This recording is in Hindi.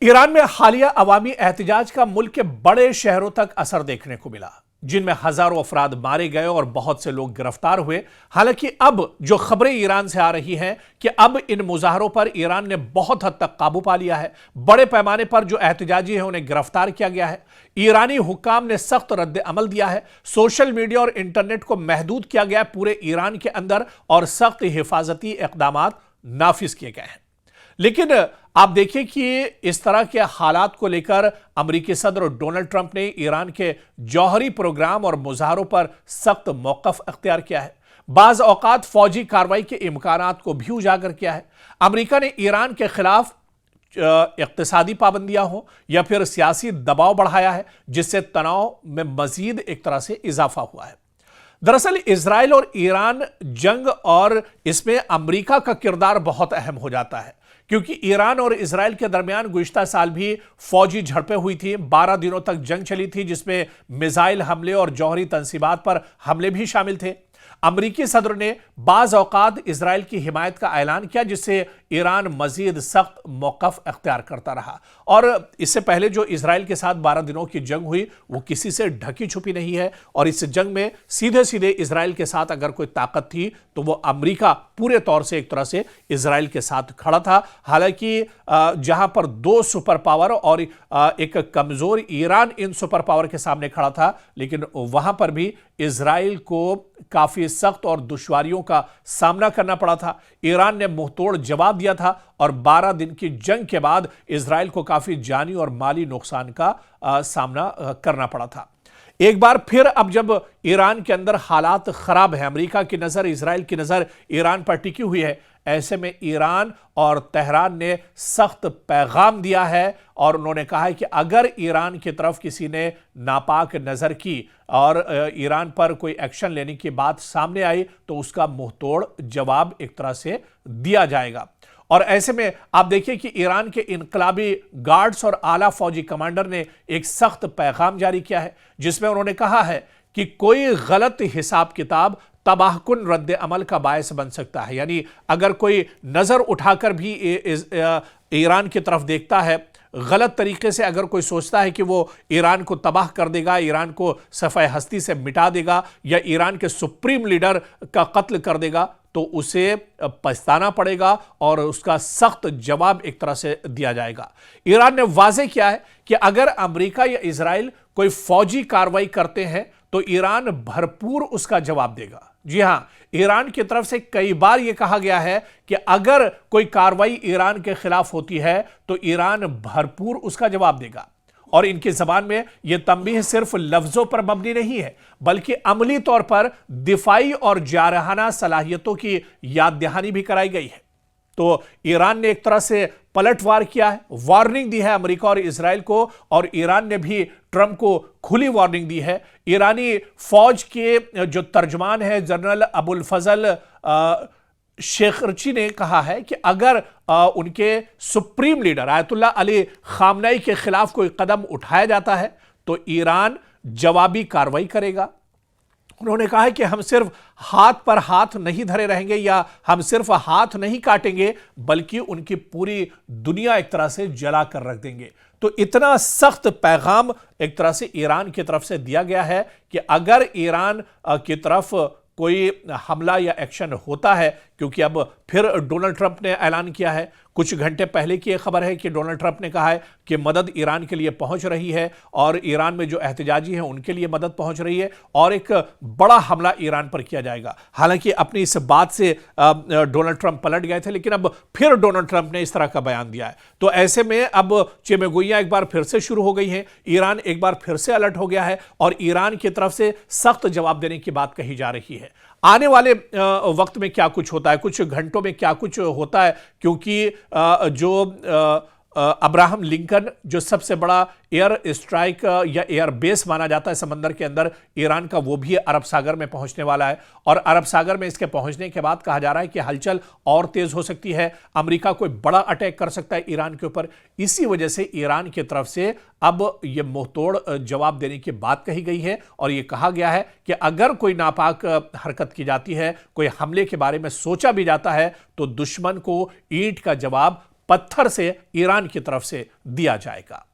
ईरान में हालिया अवामी एहतजाज का मुल्क के बड़े शहरों तक असर देखने को मिला, जिनमें हजारों अफराद मारे गए और बहुत से लोग गिरफ्तार हुए। हालांकि अब जो खबरें ईरान से आ रही हैं कि अब इन मुजाहरों पर ईरान ने बहुत हद तक काबू पा लिया है। बड़े पैमाने पर जो एहतजाजी हैं उन्हें गिरफ्तार किया गया है। ईरानी हुक्काम ने सख्त रद्द अमल दिया है। सोशल मीडिया और इंटरनेट को महदूद किया गया है पूरे ईरान के अंदर, और सख्त हिफाजती इकदाम नाफिज किए गए हैं। लेकिन आप देखिए कि इस तरह के हालात को लेकर अमेरिकी सदर डोनाल्ड ट्रंप ने ईरान के जौहरी प्रोग्राम और मुजाहरों पर सख्त मौकफ अख्तियार किया है। बाज औकात फौजी कार्रवाई के इम्कानात को भी उजागर किया है। अमेरिका ने ईरान के खिलाफ इक्तिसादी पाबंदियां हो या फिर सियासी दबाव बढ़ाया है, जिससे तनाव में मजीद एक तरह से इजाफा हुआ है। दरअसल इजराइल और ईरान जंग, और इसमें अमेरिका का किरदार बहुत अहम हो जाता है, क्योंकि ईरान और इजराइल के दरमियान गुज़िश्ता साल भी फौजी झड़पें हुई थी। 12 दिनों तक जंग चली थी, जिसमें मिसाइल हमले और जौहरी तंसीबात पर हमले भी शामिल थे। अमेरिकी सदर ने बाज औकात इजराइल की हिमायत का ऐलान किया, जिससे ईरान मजीद सख्त मौकफ अख्तियार करता रहा। और इससे पहले जो इजराइल के साथ 12 दिनों की जंग हुई वो किसी से ढकी छुपी नहीं है, और इस जंग में सीधे सीधे इजराइल के साथ अगर कोई ताकत थी तो वो अमेरिका पूरे तौर से एक तरह से इजराइल के साथ खड़ा था। हालांकि जहां पर दो सुपर पावर और एक कमजोर ईरान इन सुपर पावर के सामने खड़ा था, लेकिन वहां पर भी इजराइल को काफी सख्त और दुश्वारियों का सामना करना पड़ा था। ईरान ने मुंहतोड़ जवाब दिया था, और 12 दिन की जंग के बाद इजराइल को काफी जानी और माली नुकसान का सामना करना पड़ा था। एक बार फिर अब जब ईरान के अंदर हालात खराब है, अमेरिका की नजर, इजराइल की नजर ईरान पर टिकी हुई है, ऐसे में ईरान और तेहरान ने सख्त पैगाम दिया है, और उन्होंने कहा है कि अगर ईरान की तरफ किसी ने नापाक नजर की और ईरान पर कोई एक्शन लेने की बात सामने आई तो उसका मुंहतोड़ जवाब एक तरह से दिया जाएगा। और ऐसे में आप देखिए कि ईरान के इनकलाबी गार्ड्स और आला फौजी कमांडर ने एक सख्त पैगाम जारी किया है, जिसमें उन्होंने कहा है कि कोई गलत हिसाब किताब तबाहकुन रद्द अमल का बायस बन सकता है। यानी अगर कोई नजर उठाकर भी ईरान की तरफ देखता है गलत तरीके से, अगर कोई सोचता है कि वो ईरान को तबाह कर देगा, ईरान को सफ़े हस्ती से मिटा देगा, या ईरान के सुप्रीम लीडर का कत्ल कर देगा, तो उसे पछताना पड़ेगा और उसका सख्त जवाब एक तरह से दिया जाएगा। ईरान ने वाज़ेह किया है कि अगर अमेरिका या इजराइल कोई फौजी कार्रवाई करते हैं तो ईरान भरपूर उसका जवाब देगा। जी हां, ईरान की तरफ से कई बार यह कहा गया है कि अगर कोई कार्रवाई ईरान के खिलाफ होती है तो ईरान भरपूर उसका जवाब देगा। और इनकी जबान में यह तंबीह सिर्फ लफ्जों पर मबनी नहीं है, बल्कि अमली तौर पर दिफाई और जारहाना सलाहियतों की याद दहानी भी कराई गई है। तो ईरान ने एक तरह से पलटवार किया है, वार्निंग दी है अमेरिका और इजराइल को, और ईरान ने भी ट्रंप को खुली वार्निंग दी है। ईरानी फौज के जो तर्जमान है जनरल अबुल फजल शेखरची ने कहा है कि अगर उनके supreme leader Ayatollah Ali Khamenei के खिलाफ कोई कदम उठाया जाता है तो ईरान जवाबी कार्रवाई करेगा। उन्होंने कहा है कि हम सिर्फ हाथ पर हाथ नहीं धरे रहेंगे, या हम सिर्फ हाथ नहीं काटेंगे, बल्कि उनकी पूरी दुनिया एक तरह से जला कर रख देंगे। तो इतना सख्त पैगाम एक तरह से ईरान की तरफ से दिया गया है कि अगर ईरान की तरफ कोई हमला या एक्शन होता है, क्योंकि अब फिर डोनाल्ड ट्रंप ने ऐलान किया है, कुछ घंटे पहले की यह खबर है कि डोनाल्ड ट्रंप ने कहा है कि मदद ईरान के लिए पहुंच रही है, और ईरान में जो एहतजाजी हैं उनके लिए मदद पहुंच रही है, और एक बड़ा हमला ईरान पर किया जाएगा। हालांकि अपनी इस बात से डोनाल्ड ट्रंप पलट गए थे, लेकिन अब फिर डोनाल्ड ट्रंप ने इस तरह का बयान दिया है। तो ऐसे में अब चिमगोइयां एक बार फिर से शुरू हो गई हैं, ईरान एक बार फिर से अलर्ट हो गया है, और ईरान की तरफ से सख्त जवाब देने की बात कही जा रही है। आने वाले वक्त में क्या कुछ होता है, कुछ घंटों में क्या कुछ होता है, क्योंकि जो अब्राहम लिंकन जो सबसे बड़ा एयर स्ट्राइक या एयर बेस माना जाता है समंदर के अंदर ईरान का, वो भी अरब सागर में पहुंचने वाला है, और अरब सागर में इसके पहुंचने के बाद कहा जा रहा है कि हलचल और तेज हो सकती है, अमेरिका कोई बड़ा अटैक कर सकता है ईरान के ऊपर। इसी वजह से ईरान की तरफ से अब यह मुंहतोड़ जवाब देने की बात कही गई है, और यह कहा गया है कि अगर कोई नापाक हरकत की जाती है, कोई हमले के बारे में सोचा भी जाता है, तो दुश्मन को ईंट का जवाब पत्थर से ईरान की तरफ से दिया जाएगा।